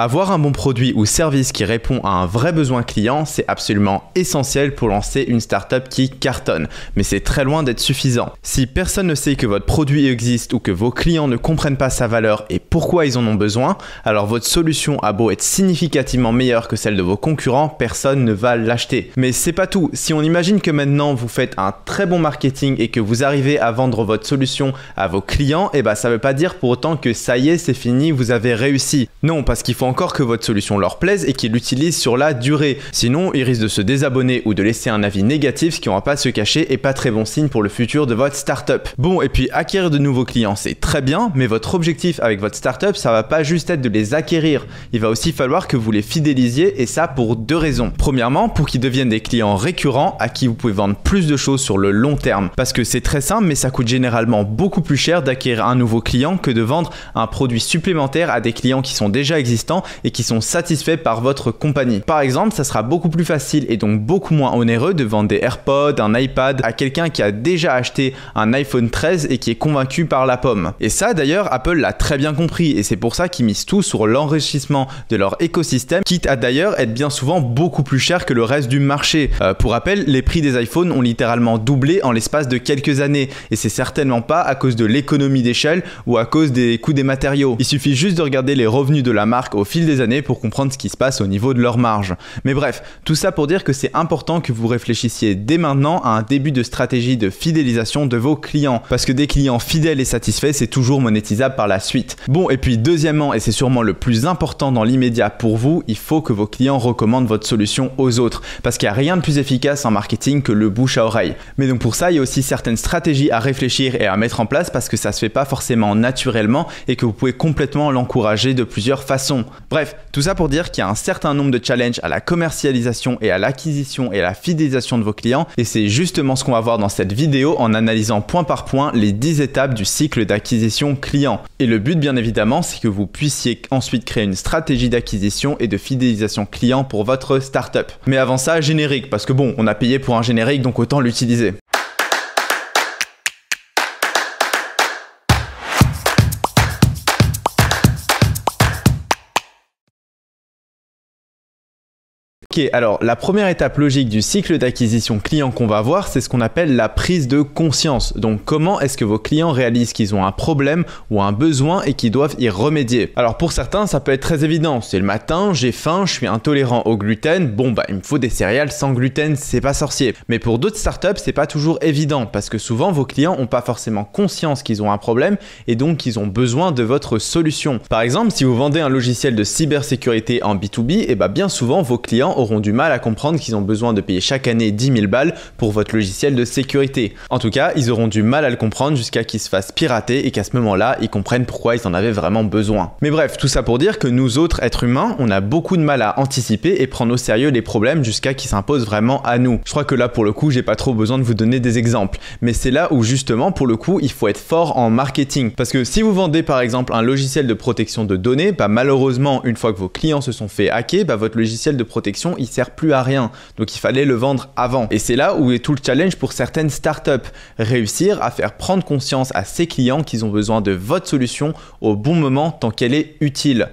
Avoir un bon produit ou service qui répond à un vrai besoin client, c'est absolument essentiel pour lancer une startup qui cartonne, mais c'est très loin d'être suffisant. Si personne ne sait que votre produit existe ou que vos clients ne comprennent pas sa valeur et pourquoi ils en ont besoin, alors votre solution a beau être significativement meilleure que celle de vos concurrents, personne ne va l'acheter. Mais c'est pas tout. Si on imagine que maintenant vous faites un très bon marketing et que vous arrivez à vendre votre solution à vos clients, ça veut pas dire pour autant que ça y est, c'est fini, vous avez réussi. Non, parce qu'il faut encore que votre solution leur plaise et qu'ils l'utilisent sur la durée. Sinon, ils risquent de se désabonner ou de laisser un avis négatif, ce qui n'aura pas à se cacher et pas très bon signe pour le futur de votre startup. Bon, et puis acquérir de nouveaux clients, c'est très bien, mais votre objectif avec votre startup, ça va pas juste être de les acquérir. Il va aussi falloir que vous les fidélisiez et ça pour deux raisons. Premièrement, pour qu'ils deviennent des clients récurrents à qui vous pouvez vendre plus de choses sur le long terme. Parce que c'est très simple, mais ça coûte généralement beaucoup plus cher d'acquérir un nouveau client que de vendre un produit supplémentaire à des clients qui sont déjà existants et qui sont satisfaits par votre compagnie. Par exemple, ça sera beaucoup plus facile et donc beaucoup moins onéreux de vendre des AirPods, un iPad à quelqu'un qui a déjà acheté un iPhone 13 et qui est convaincu par la pomme. Et ça d'ailleurs, Apple l'a très bien compris et c'est pour ça qu'ils misent tout sur l'enrichissement de leur écosystème, quitte à d'ailleurs être bien souvent beaucoup plus cher que le reste du marché. Pour rappel, les prix des iPhones ont littéralement doublé en l'espace de quelques années et c'est certainement pas à cause de l'économie d'échelle ou à cause des coûts des matériaux. Il suffit juste de regarder les revenus de la marque au fil des années pour comprendre ce qui se passe au niveau de leur marge. Mais bref, tout ça pour dire que c'est important que vous réfléchissiez dès maintenant à un début de stratégie de fidélisation de vos clients. Parce que des clients fidèles et satisfaits, c'est toujours monétisable par la suite. Bon, et puis deuxièmement, et c'est sûrement le plus important dans l'immédiat pour vous, il faut que vos clients recommandent votre solution aux autres. Parce qu'il n'y a rien de plus efficace en marketing que le bouche à oreille. Mais donc pour ça, il y a aussi certaines stratégies à réfléchir et à mettre en place parce que ça se fait pas forcément naturellement et que vous pouvez complètement l'encourager de plusieurs façons. Bref, tout ça pour dire qu'il y a un certain nombre de challenges à la commercialisation et à l'acquisition et à la fidélisation de vos clients et c'est justement ce qu'on va voir dans cette vidéo en analysant point par point les 10 étapes du cycle d'acquisition client. Et le but bien évidemment, c'est que vous puissiez ensuite créer une stratégie d'acquisition et de fidélisation client pour votre startup. Mais avant ça, générique, parce que bon, on a payé pour un générique donc autant l'utiliser. Ok, alors la première étape logique du cycle d'acquisition client qu'on va voir, c'est ce qu'on appelle la prise de conscience. Donc comment est-ce que vos clients réalisent qu'ils ont un problème ou un besoin et qu'ils doivent y remédier? Alors pour certains, ça peut être très évident. C'est le matin, j'ai faim, je suis intolérant au gluten. Bon il me faut des céréales sans gluten, c'est pas sorcier. Mais pour d'autres startups, c'est pas toujours évident parce que souvent vos clients n'ont pas forcément conscience qu'ils ont un problème et donc qu'ils ont besoin de votre solution. Par exemple, si vous vendez un logiciel de cybersécurité en B2B, bien souvent vos clients auront du mal à comprendre qu'ils ont besoin de payer chaque année 10 000 balles pour votre logiciel de sécurité. En tout cas, ils auront du mal à le comprendre jusqu'à qu'il se fasse pirater et qu'à ce moment-là, ils comprennent pourquoi ils en avaient vraiment besoin. Mais bref, tout ça pour dire que nous autres êtres humains, on a beaucoup de mal à anticiper et prendre au sérieux les problèmes jusqu'à qu'ils s'imposent vraiment à nous. Je crois que là, pour le coup, j'ai pas trop besoin de vous donner des exemples. Mais c'est là où justement, pour le coup, il faut être fort en marketing. Parce que si vous vendez par exemple un logiciel de protection de données, malheureusement, une fois que vos clients se sont fait hacker, votre logiciel de protection, il sert plus à rien. Donc il fallait le vendre avant. Et c'est là où est tout le challenge pour certaines startups. Réussir à faire prendre conscience à ses clients qu'ils ont besoin de votre solution au bon moment tant qu'elle est utile.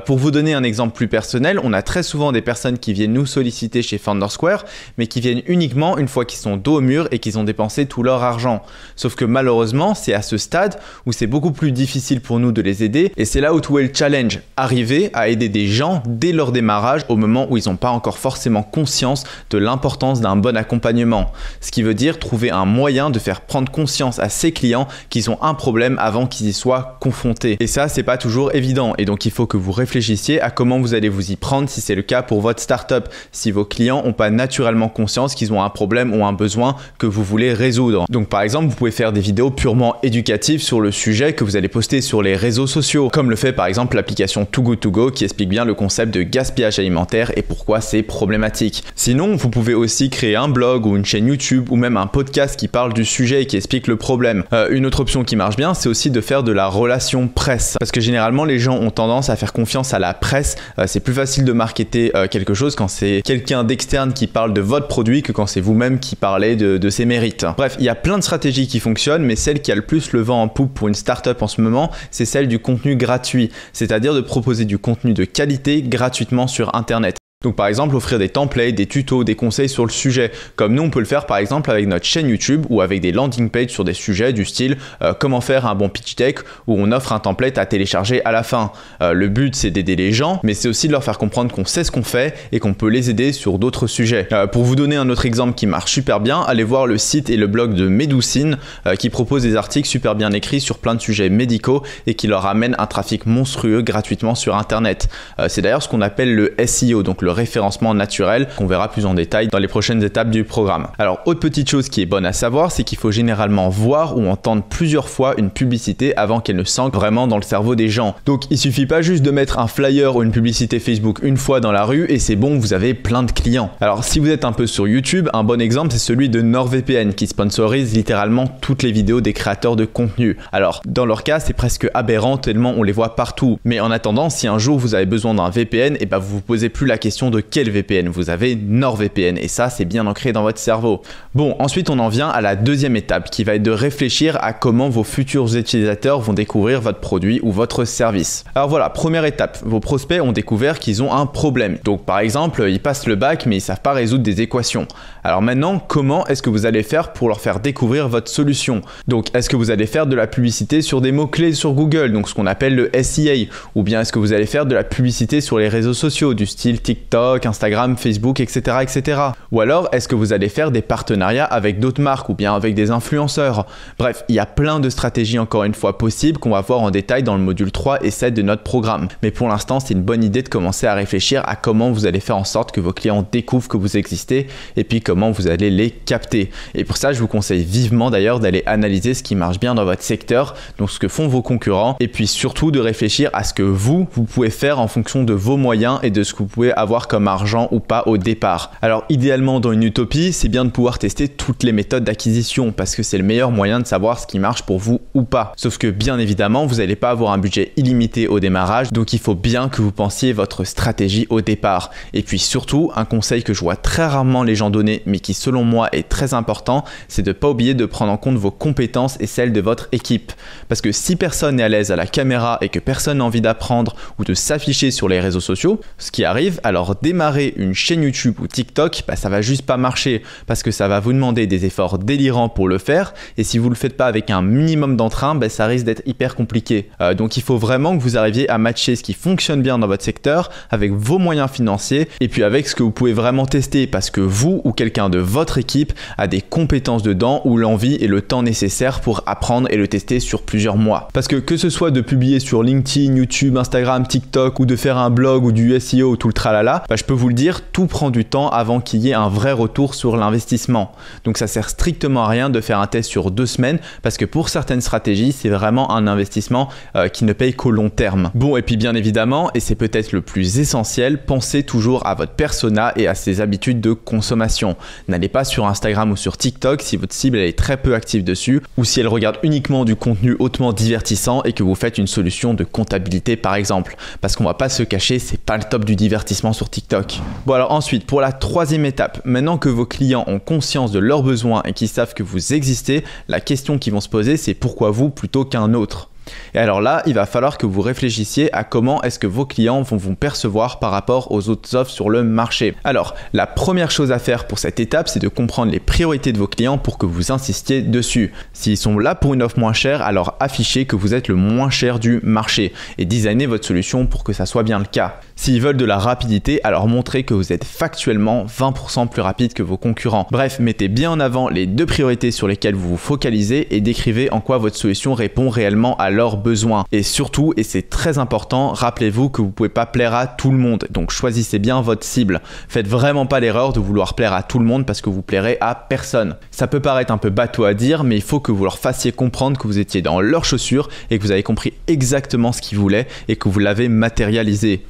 Pour vous donner un exemple plus personnel, on a très souvent des personnes qui viennent nous solliciter chez Founders Square, mais qui viennent uniquement une fois qu'ils sont dos au mur et qu'ils ont dépensé tout leur argent. Sauf que malheureusement, c'est à ce stade où c'est beaucoup plus difficile pour nous de les aider et c'est là où tout est le challenge. Arriver à aider des gens dès leur démarrage au moment où ils n'ont pas encore forcément conscience de l'importance d'un bon accompagnement. Ce qui veut dire trouver un moyen de faire prendre conscience à ses clients qu'ils ont un problème avant qu'ils y soient confrontés. Et ça, c'est pas toujours évident et donc il faut que vous réfléchissiez à comment vous allez vous y prendre si c'est le cas pour votre startup, si vos clients n'ont pas naturellement conscience qu'ils ont un problème ou un besoin que vous voulez résoudre. Donc par exemple, vous pouvez faire des vidéos purement éducatives sur le sujet que vous allez poster sur les réseaux sociaux, comme le fait par exemple l'application Too Good To Go qui explique bien le concept de gaspillage alimentaire et pourquoi c'est problématique. Sinon, vous pouvez aussi créer un blog ou une chaîne YouTube ou même un podcast qui parle du sujet et qui explique le problème. Une autre option qui marche bien, c'est aussi de faire de la relation presse, parce que généralement les gens ont tendance à faire confiance à la presse. C'est plus facile de marketer quelque chose quand c'est quelqu'un d'externe qui parle de votre produit que quand c'est vous-même qui parlez de ses mérites. Bref, il y a plein de stratégies qui fonctionnent, mais celle qui a le plus le vent en poupe pour une startup en ce moment, c'est celle du contenu gratuit, c'est-à-dire de proposer du contenu de qualité gratuitement sur Internet. Donc par exemple offrir des templates, des tutos, des conseils sur le sujet, comme nous on peut le faire par exemple avec notre chaîne YouTube ou avec des landing pages sur des sujets du style comment faire un bon pitch deck où on offre un template à télécharger à la fin. Le but c'est d'aider les gens, mais c'est aussi de leur faire comprendre qu'on sait ce qu'on fait et qu'on peut les aider sur d'autres sujets. Pour vous donner un autre exemple qui marche super bien, allez voir le site et le blog de Médoucine qui propose des articles super bien écrits sur plein de sujets médicaux et qui leur amènent un trafic monstrueux gratuitement sur Internet. C'est d'ailleurs ce qu'on appelle le SEO, donc le référencement naturel, qu'on verra plus en détail dans les prochaines étapes du programme. Alors, autre petite chose qui est bonne à savoir, c'est qu'il faut généralement voir ou entendre plusieurs fois une publicité avant qu'elle ne s'ancre vraiment dans le cerveau des gens. Donc, il suffit pas juste de mettre un flyer ou une publicité Facebook une fois dans la rue et c'est bon, vous avez plein de clients. Alors, si vous êtes un peu sur YouTube, un bon exemple, c'est celui de NordVPN qui sponsorise littéralement toutes les vidéos des créateurs de contenu. Alors, dans leur cas, c'est presque aberrant tellement on les voit partout. Mais en attendant, si un jour vous avez besoin d'un VPN, et ben vous vous posez plus la question de quel VPN, vous avez NordVPN et ça c'est bien ancré dans votre cerveau. Bon, ensuite on en vient à la deuxième étape qui va être de réfléchir à comment vos futurs utilisateurs vont découvrir votre produit ou votre service. Alors voilà, première étape, vos prospects ont découvert qu'ils ont un problème. Donc par exemple, ils passent le bac mais ils savent pas résoudre des équations. Alors maintenant, comment est-ce que vous allez faire pour leur faire découvrir votre solution? Donc est-ce que vous allez faire de la publicité sur des mots-clés sur Google, donc ce qu'on appelle le SEA, ou bien est-ce que vous allez faire de la publicité sur les réseaux sociaux du style TikTok, Instagram, Facebook, etc., etc. Ou alors, est-ce que vous allez faire des partenariats avec d'autres marques ou bien avec des influenceurs? Bref, il y a plein de stratégies encore une fois possibles qu'on va voir en détail dans le module 3 et 7 de notre programme. Mais pour l'instant, c'est une bonne idée de commencer à réfléchir à comment vous allez faire en sorte que vos clients découvrent que vous existez et puis comment vous allez les capter. Et pour ça, je vous conseille vivement d'ailleurs d'aller analyser ce qui marche bien dans votre secteur, donc ce que font vos concurrents et puis surtout de réfléchir à ce que vous pouvez faire en fonction de vos moyens et de ce que vous pouvez avoir comme argent ou pas au départ. Alors idéalement dans une utopie, c'est bien de pouvoir tester toutes les méthodes d'acquisition parce que c'est le meilleur moyen de savoir ce qui marche pour vous ou pas. Sauf que bien évidemment, vous n'allez pas avoir un budget illimité au démarrage, donc il faut bien que vous pensiez votre stratégie au départ. Et puis surtout, un conseil que je vois très rarement les gens donner, mais qui selon moi est très important, c'est de ne pas oublier de prendre en compte vos compétences et celles de votre équipe. Parce que si personne n'est à l'aise à la caméra et que personne n'a envie d'apprendre ou de s'afficher sur les réseaux sociaux, ce qui arrive, alors démarrer une chaîne YouTube ou TikTok, ça va juste pas marcher parce que ça va vous demander des efforts délirants pour le faire et si vous le faites pas avec un minimum d'entrain, ça risque d'être hyper compliqué. Donc il faut vraiment que vous arriviez à matcher ce qui fonctionne bien dans votre secteur avec vos moyens financiers et puis avec ce que vous pouvez vraiment tester parce que vous ou quelqu'un de votre équipe a des compétences dedans ou l'envie et le temps nécessaire pour apprendre et le tester sur plusieurs mois. Parce que ce soit de publier sur LinkedIn, YouTube, Instagram, TikTok ou de faire un blog ou du SEO ou tout le tralala, je peux vous le dire, tout prend du temps avant qu'il y ait un vrai retour sur l'investissement. Donc ça sert strictement à rien de faire un test sur 2 semaines parce que pour certaines stratégies, c'est vraiment un investissement qui ne paye qu'au long terme. Bon, et puis bien évidemment, et c'est peut-être le plus essentiel, pensez toujours à votre persona et à ses habitudes de consommation. N'allez pas sur Instagram ou sur TikTok si votre cible est très peu active dessus ou si elle regarde uniquement du contenu hautement divertissant et que vous faites une solution de comptabilité par exemple. Parce qu'on va pas se cacher, c'est pas le top du divertissement sur TikTok. Bon alors ensuite, pour la troisième étape, maintenant que vos clients ont conscience de leurs besoins et qu'ils savent que vous existez, la question qu'ils vont se poser c'est pourquoi vous plutôt qu'un autre? Et alors là, il va falloir que vous réfléchissiez à comment est-ce que vos clients vont vous percevoir par rapport aux autres offres sur le marché. Alors, la première chose à faire pour cette étape, c'est de comprendre les priorités de vos clients pour que vous insistiez dessus. S'ils sont là pour une offre moins chère, alors affichez que vous êtes le moins cher du marché et designez votre solution pour que ça soit bien le cas. S'ils veulent de la rapidité, alors montrez que vous êtes factuellement 20% plus rapide que vos concurrents. Bref, mettez bien en avant les 2 priorités sur lesquelles vous vous focalisez et décrivez en quoi votre solution répond réellement à leurs besoins. Et surtout, et c'est très important, rappelez-vous que vous ne pouvez pas plaire à tout le monde. Donc choisissez bien votre cible. Faites vraiment pas l'erreur de vouloir plaire à tout le monde parce que vous plairez à personne. Ça peut paraître un peu bateau à dire, mais il faut que vous leur fassiez comprendre que vous étiez dans leurs chaussures et que vous avez compris exactement ce qu'ils voulaient et que vous l'avez matérialisé.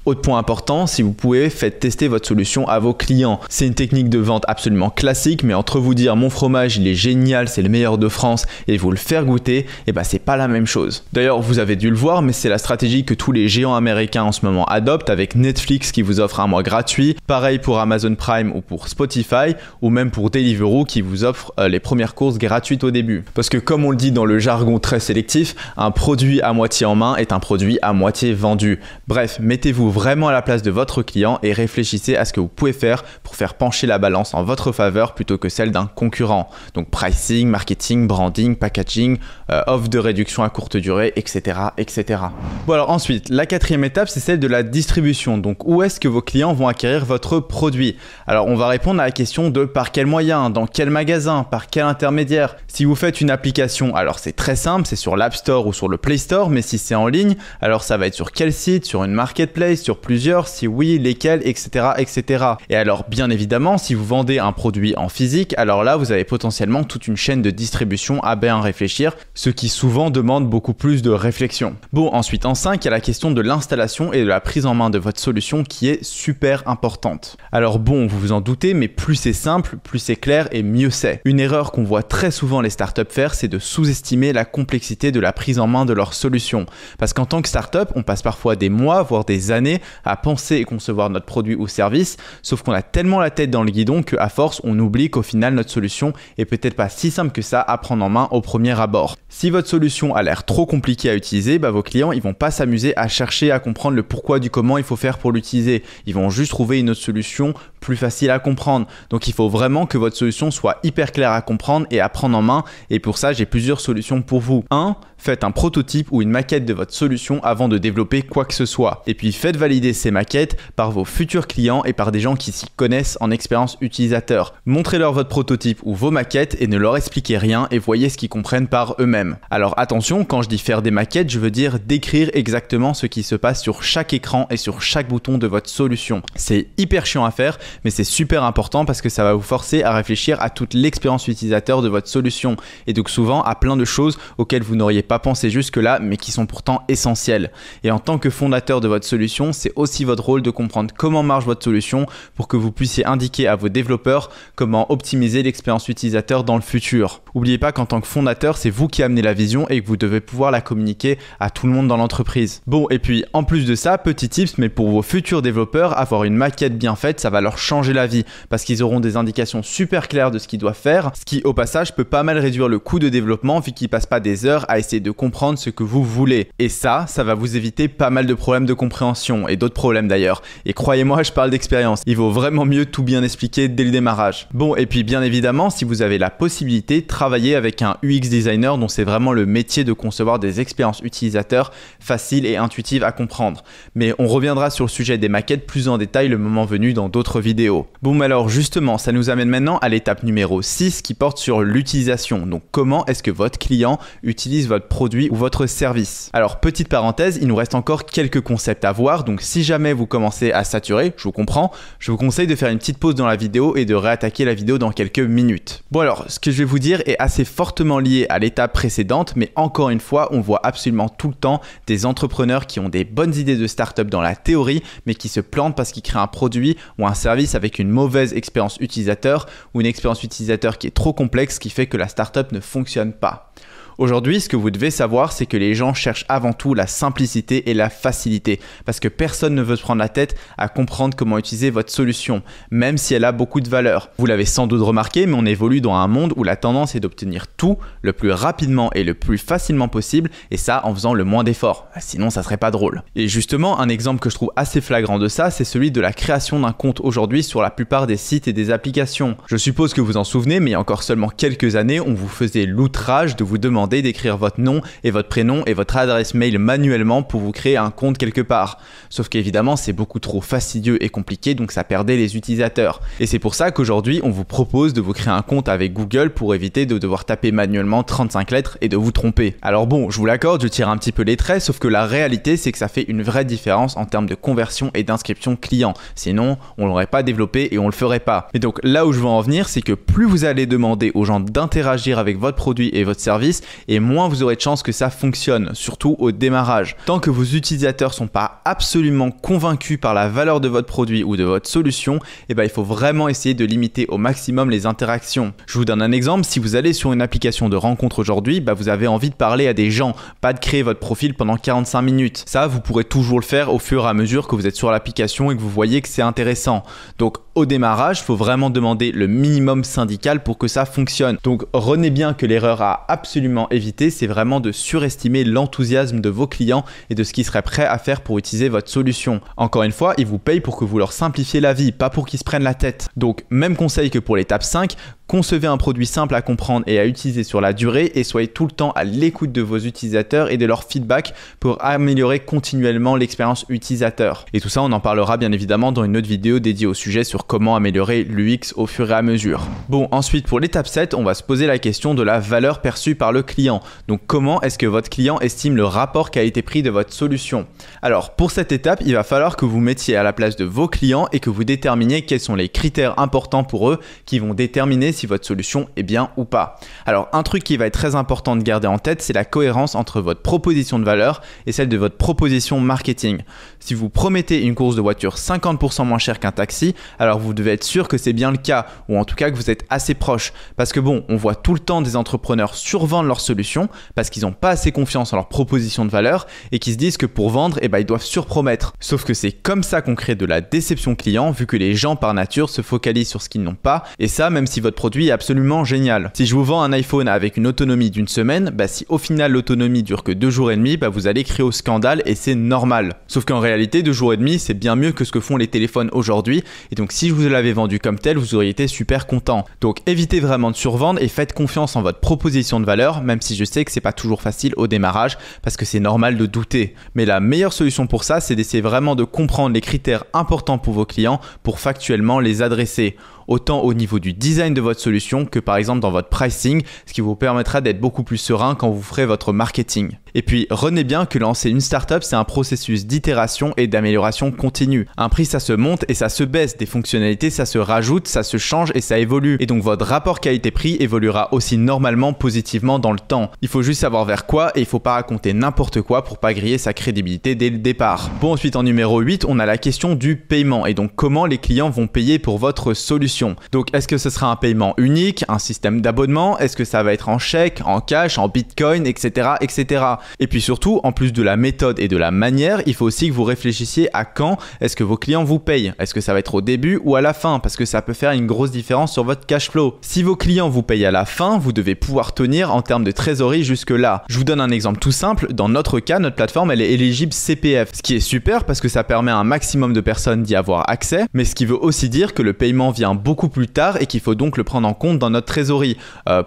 Autre point important, si vous pouvez, faites tester votre solution à vos clients. C'est une technique de vente absolument classique, mais entre vous dire mon fromage il est génial, c'est le meilleur de France, et vous le faire goûter, c'est pas la même chose. D'ailleurs, vous avez dû le voir, mais c'est la stratégie que tous les géants américains en ce moment adoptent, avec Netflix qui vous offre un mois gratuit, pareil pour Amazon Prime ou pour Spotify, ou même pour Deliveroo qui vous offre les premières courses gratuites au début. Parce que comme on le dit dans le jargon très sélectif, un produit à moitié en main est un produit à moitié vendu. Bref, mettez-vous vraiment à la place de votre client et réfléchissez à ce que vous pouvez faire pour faire pencher la balance en votre faveur plutôt que celle d'un concurrent. Donc pricing, marketing, branding, packaging, offre de réduction à courte durée, etc., etc. Bon alors ensuite, la quatrième étape, c'est celle de la distribution. Donc où est-ce que vos clients vont acquérir votre produit? Alors on va répondre à la question de par quel moyen, dans quel magasin, par quel intermédiaire. Si vous faites une application, alors c'est très simple, c'est sur l'App Store ou sur le Play Store, mais si c'est en ligne, alors ça va être sur quel site, sur une marketplace, sur plusieurs, si oui, lesquels, etc., etc. Et alors bien évidemment, si vous vendez un produit en physique, alors là vous avez potentiellement toute une chaîne de distribution à bien réfléchir, ce qui souvent demande beaucoup plus de réflexion. Bon, ensuite en 5, il y a la question de l'installation et de la prise en main de votre solution qui est super importante. Alors bon, vous vous en doutez, mais plus c'est simple, plus c'est clair et mieux c'est. Une erreur qu'on voit très souvent les startups faire, c'est de sous-estimer la complexité de la prise en main de leur solution. Parce qu'en tant que startup, on passe parfois des mois, voire des années à penser et concevoir notre produit ou service, sauf qu'on a tellement la tête dans le guidon qu'à force, on oublie qu'au final, notre solution est peut-être pas si simple que ça à prendre en main au premier abord. Si votre solution a l'air trop compliquée à utiliser, vos clients, ils vont pas s'amuser à chercher à comprendre le pourquoi du comment il faut faire pour l'utiliser. Ils vont juste trouver une autre solution plus facile à comprendre. Donc il faut vraiment que votre solution soit hyper claire à comprendre et à prendre en main. Et pour ça, j'ai plusieurs solutions pour vous. 1. Faites un prototype ou une maquette de votre solution avant de développer quoi que ce soit. Et puis faites valider ces maquettes par vos futurs clients et par des gens qui s'y connaissent en expérience utilisateur. Montrez-leur votre prototype ou vos maquettes et ne leur expliquez rien et voyez ce qu'ils comprennent par eux-mêmes. Alors attention, quand je dis faire des maquettes, je veux dire décrire exactement ce qui se passe sur chaque écran et sur chaque bouton de votre solution. C'est hyper chiant à faire, mais c'est super important parce que ça va vous forcer à réfléchir à toute l'expérience utilisateur de votre solution et donc souvent à plein de choses auxquelles vous n'auriez pas pensé jusque-là, mais qui sont pourtant essentielles. Et en tant que fondateur de votre solution, c'est aussi votre rôle de comprendre comment marche votre solution pour que vous puissiez indiquer à vos développeurs comment optimiser l'expérience utilisateur dans le futur. N'oubliez pas qu'en tant que fondateur, c'est vous qui amenez la vision et que vous devez pouvoir la communiquer à tout le monde dans l'entreprise. Bon, et puis en plus de ça, petit tips, mais pour vos futurs développeurs, avoir une maquette bien faite, ça va leur changer la vie parce qu'ils auront des indications super claires de ce qu'ils doivent faire, ce qui au passage peut pas mal réduire le coût de développement vu qu'ils passent pas des heures à essayer de comprendre ce que vous voulez. Et ça va vous éviter pas mal de problèmes de compréhension et d'autres problèmes d'ailleurs. Et croyez-moi, je parle d'expérience. Il vaut vraiment mieux tout bien expliquer dès le démarrage. Bon, et puis bien évidemment, si vous avez la possibilité, travaillez avec un UX designer dont c'est vraiment le métier de concevoir des expériences utilisateurs faciles et intuitives à comprendre. Mais on reviendra sur le sujet des maquettes plus en détail le moment venu dans d'autres vidéos. Bon, mais alors justement, ça nous amène maintenant à l'étape numéro 6 qui porte sur l'utilisation. Donc comment est-ce que votre client utilise votre produit ou votre service. Alors petite parenthèse, il nous reste encore quelques concepts à voir, donc si jamais vous commencez à saturer, je vous comprends, je vous conseille de faire une petite pause dans la vidéo et de réattaquer la vidéo dans quelques minutes. Bon alors, ce que je vais vous dire est assez fortement lié à l'étape précédente, mais encore une fois, on voit absolument tout le temps des entrepreneurs qui ont des bonnes idées de start-up dans la théorie, mais qui se plantent parce qu'ils créent un produit ou un service avec une mauvaise expérience utilisateur ou une expérience utilisateur qui est trop complexe, qui fait que la start-up ne fonctionne pas. Aujourd'hui, ce que vous devez savoir, c'est que les gens cherchent avant tout la simplicité et la facilité parce que personne ne veut se prendre la tête à comprendre comment utiliser votre solution, même si elle a beaucoup de valeur. Vous l'avez sans doute remarqué, mais on évolue dans un monde où la tendance est d'obtenir tout le plus rapidement et le plus facilement possible, et ça en faisant le moins d'efforts. Sinon, ça serait pas drôle. Et justement, un exemple que je trouve assez flagrant de ça, c'est celui de la création d'un compte aujourd'hui sur la plupart des sites et des applications. Je suppose que vous en souvenez, mais il y a encore seulement quelques années, on vous faisait l'outrage de vous demander d'écrire votre nom et votre prénom et votre adresse mail manuellement pour vous créer un compte quelque part. Sauf qu'évidemment, c'est beaucoup trop fastidieux et compliqué, donc ça perdait les utilisateurs. Et c'est pour ça qu'aujourd'hui, on vous propose de vous créer un compte avec Google pour éviter de devoir taper manuellement 35 lettres et de vous tromper. Alors bon, je vous l'accorde, je tire un petit peu les traits, sauf que la réalité, c'est que ça fait une vraie différence en termes de conversion et d'inscription client. Sinon, on l'aurait pas développé et on le ferait pas. Et donc là où je veux en venir, c'est que plus vous allez demander aux gens d'interagir avec votre produit et votre service, et moins vous aurez de chances que ça fonctionne, surtout au démarrage. Tant que vos utilisateurs sont pas absolument convaincus par la valeur de votre produit ou de votre solution, il faut vraiment essayer de limiter au maximum les interactions. Je vous donne un exemple, si vous allez sur une application de rencontre aujourd'hui, vous avez envie de parler à des gens, pas de créer votre profil pendant 45 minutes. Ça, vous pourrez toujours le faire au fur et à mesure que vous êtes sur l'application et que vous voyez que c'est intéressant. Donc au démarrage, il faut vraiment demander le minimum syndical pour que ça fonctionne. Donc retenez bien que l'erreur à absolument éviter, c'est vraiment de surestimer l'enthousiasme de vos clients et de ce qu'ils seraient prêts à faire pour utiliser votre solution. Encore une fois, ils vous payent pour que vous leur simplifiez la vie, pas pour qu'ils se prennent la tête. Donc même conseil que pour l'étape 5, concevez un produit simple à comprendre et à utiliser sur la durée et soyez tout le temps à l'écoute de vos utilisateurs et de leur feedback pour améliorer continuellement l'expérience utilisateur. Et tout ça, on en parlera bien évidemment dans une autre vidéo dédiée au sujet sur comment améliorer l'UX au fur et à mesure. Bon, ensuite pour l'étape 7, on va se poser la question de la valeur perçue par le client. Donc comment est-ce que votre client estime le rapport qualité-prix de votre solution? Alors pour cette étape, il va falloir que vous mettiez à la place de vos clients et que vous déterminiez quels sont les critères importants pour eux qui vont déterminer si votre solution est bien ou pas. Alors un truc qui va être très important de garder en tête, c'est la cohérence entre votre proposition de valeur et celle de votre proposition marketing. Si vous promettez une course de voiture 50% moins chère qu'un taxi, alors vous devez être sûr que c'est bien le cas, ou en tout cas que vous êtes assez proche. Parce que bon, on voit tout le temps des entrepreneurs survendre leurs solutions parce qu'ils n'ont pas assez confiance en leur proposition de valeur et qui se disent que pour vendre, ils doivent surpromettre. Sauf que c'est comme ça qu'on crée de la déception client, vu que les gens par nature se focalisent sur ce qu'ils n'ont pas, et ça même si votre produit est absolument génial. Si je vous vends un iPhone avec une autonomie d'une semaine, si au final l'autonomie dure que 2 jours et demi, vous allez crier au scandale et c'est normal. Sauf qu'en réalité, 2 jours et demi, c'est bien mieux que ce que font les téléphones aujourd'hui, et donc si je vous l'avais vendu comme tel, vous auriez été super content. Donc évitez vraiment de survendre et faites confiance en votre proposition de valeur, même si je sais que c'est pas toujours facile au démarrage, parce que c'est normal de douter. Mais la meilleure solution pour ça, c'est d'essayer vraiment de comprendre les critères importants pour vos clients pour factuellement les adresser. Autant au niveau du design de votre solution que par exemple dans votre pricing, ce qui vous permettra d'être beaucoup plus serein quand vous ferez votre marketing. Et puis retenez bien que lancer une startup, c'est un processus d'itération et d'amélioration continue. Un prix, ça se monte et ça se baisse, des fonctionnalités, ça se rajoute, ça se change et ça évolue. Et donc votre rapport qualité-prix évoluera aussi normalement positivement dans le temps. Il faut juste savoir vers quoi et il faut pas raconter n'importe quoi pour pas griller sa crédibilité dès le départ. Bon, ensuite en numéro 8, on a la question du paiement et donc comment les clients vont payer pour votre solution. Donc est-ce que ce sera un paiement unique, un système d'abonnement, est-ce que ça va être en chèque, en cash, en bitcoin, etc. etc. Et puis surtout, en plus de la méthode et de la manière, il faut aussi que vous réfléchissiez à quand est-ce que vos clients vous payent. Est-ce que ça va être au début ou à la fin? Parce que ça peut faire une grosse différence sur votre cash flow. Si vos clients vous payent à la fin, vous devez pouvoir tenir en termes de trésorerie jusque là. Je vous donne un exemple tout simple. Dans notre cas, notre plateforme, elle est éligible CPF, ce qui est super parce que ça permet à un maximum de personnes d'y avoir accès, mais ce qui veut aussi dire que le paiement vient beaucoup plus tard et qu'il faut donc le prendre en compte dans notre trésorerie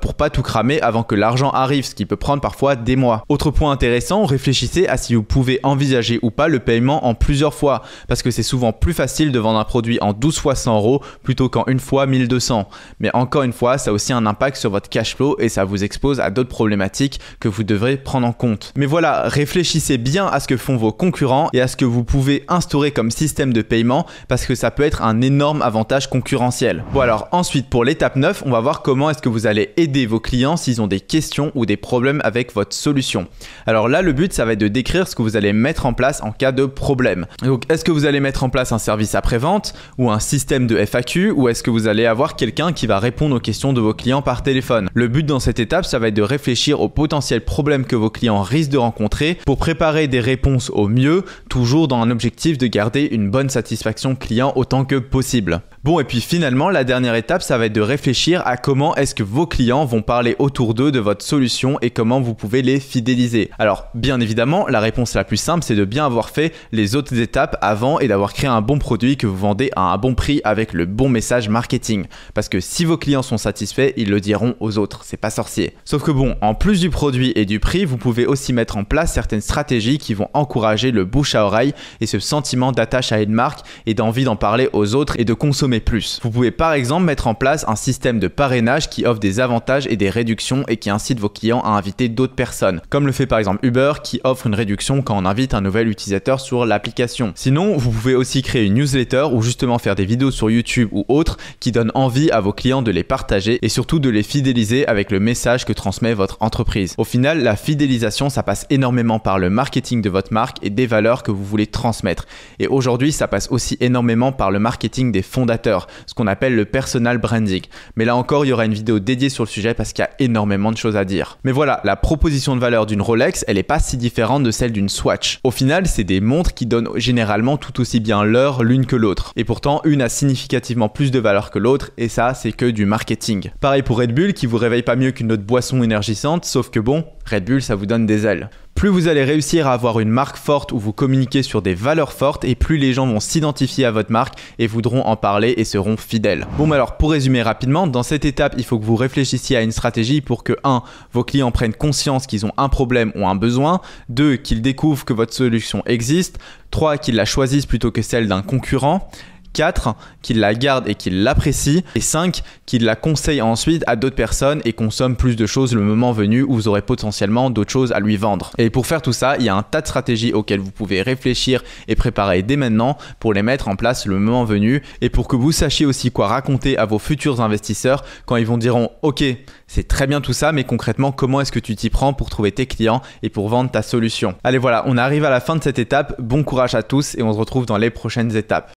pour pas tout cramer avant que l'argent arrive, ce qui peut prendre parfois des mois. Autre point intéressant, réfléchissez à si vous pouvez envisager ou pas le paiement en plusieurs fois parce que c'est souvent plus facile de vendre un produit en 12 fois 100 € plutôt qu'en une fois 1200. Mais encore une fois, ça a aussi un impact sur votre cash flow et ça vous expose à d'autres problématiques que vous devrez prendre en compte. Mais voilà, réfléchissez bien à ce que font vos concurrents et à ce que vous pouvez instaurer comme système de paiement parce que ça peut être un énorme avantage concurrentiel. Bon alors ensuite pour l'étape 9, on va voir comment est-ce que vous allez aider vos clients s'ils ont des questions ou des problèmes avec votre solution. Alors là, le but, ça va être de décrire ce que vous allez mettre en place en cas de problème. Donc est-ce que vous allez mettre en place un service après-vente ou un système de FAQ ou est-ce que vous allez avoir quelqu'un qui va répondre aux questions de vos clients par téléphone? Le but dans cette étape, ça va être de réfléchir aux potentiels problèmes que vos clients risquent de rencontrer pour préparer des réponses au mieux, toujours dans un objectif de garder une bonne satisfaction client autant que possible. Bon, et puis finalement, la dernière étape, ça va être de réfléchir à comment est-ce que vos clients vont parler autour d'eux de votre solution et comment vous pouvez les fidéliser. Alors, bien évidemment, la réponse la plus simple, c'est de bien avoir fait les autres étapes avant et d'avoir créé un bon produit que vous vendez à un bon prix avec le bon message marketing. Parce que si vos clients sont satisfaits, ils le diront aux autres, c'est pas sorcier. Sauf que bon, en plus du produit et du prix, vous pouvez aussi mettre en place certaines stratégies qui vont encourager le bouche à oreille et ce sentiment d'attache à une marque et d'envie d'en parler aux autres et de consommer consommer plus. Vous pouvez par exemple mettre en place un système de parrainage qui offre des avantages et des réductions et qui incite vos clients à inviter d'autres personnes, comme le fait par exemple Uber qui offre une réduction quand on invite un nouvel utilisateur sur l'application. Sinon, vous pouvez aussi créer une newsletter ou justement faire des vidéos sur YouTube ou autres qui donnent envie à vos clients de les partager et surtout de les fidéliser avec le message que transmet votre entreprise. Au final, la fidélisation, ça passe énormément par le marketing de votre marque et des valeurs que vous voulez transmettre. Et aujourd'hui, ça passe aussi énormément par le marketing des fondateurs, ce qu'on appelle le personal branding. Mais là encore, il y aura une vidéo dédiée sur le sujet parce qu'il y a énormément de choses à dire. Mais voilà, la proposition de valeur d'une Rolex, elle n'est pas si différente de celle d'une Swatch. Au final, c'est des montres qui donnent généralement tout aussi bien l'heure l'une que l'autre. Et pourtant, une a significativement plus de valeur que l'autre et ça, c'est que du marketing. Pareil pour Red Bull qui vous réveille pas mieux qu'une autre boisson énergisante, sauf que bon, Red Bull, ça vous donne des ailes. Plus vous allez réussir à avoir une marque forte où vous communiquez sur des valeurs fortes et plus les gens vont s'identifier à votre marque et voudront en parler et seront fidèles. Bon, mais alors pour résumer rapidement, dans cette étape, il faut que vous réfléchissiez à une stratégie pour que 1. Vos clients prennent conscience qu'ils ont un problème ou un besoin, 2. Qu'ils découvrent que votre solution existe, 3. Qu'ils la choisissent plutôt que celle d'un concurrent, 4. Qu'ils la gardent et qu'ils l'apprécient. Et 5. Qu'ils la conseillent ensuite à d'autres personnes et consomment plus de choses le moment venu où vous aurez potentiellement d'autres choses à lui vendre. Et pour faire tout ça, il y a un tas de stratégies auxquelles vous pouvez réfléchir et préparer dès maintenant pour les mettre en place le moment venu et pour que vous sachiez aussi quoi raconter à vos futurs investisseurs quand ils vous diront « Ok, c'est très bien tout ça, mais concrètement, comment est-ce que tu t'y prends pour trouver tes clients et pour vendre ta solution ?» Allez voilà, on arrive à la fin de cette étape. Bon courage à tous et on se retrouve dans les prochaines étapes.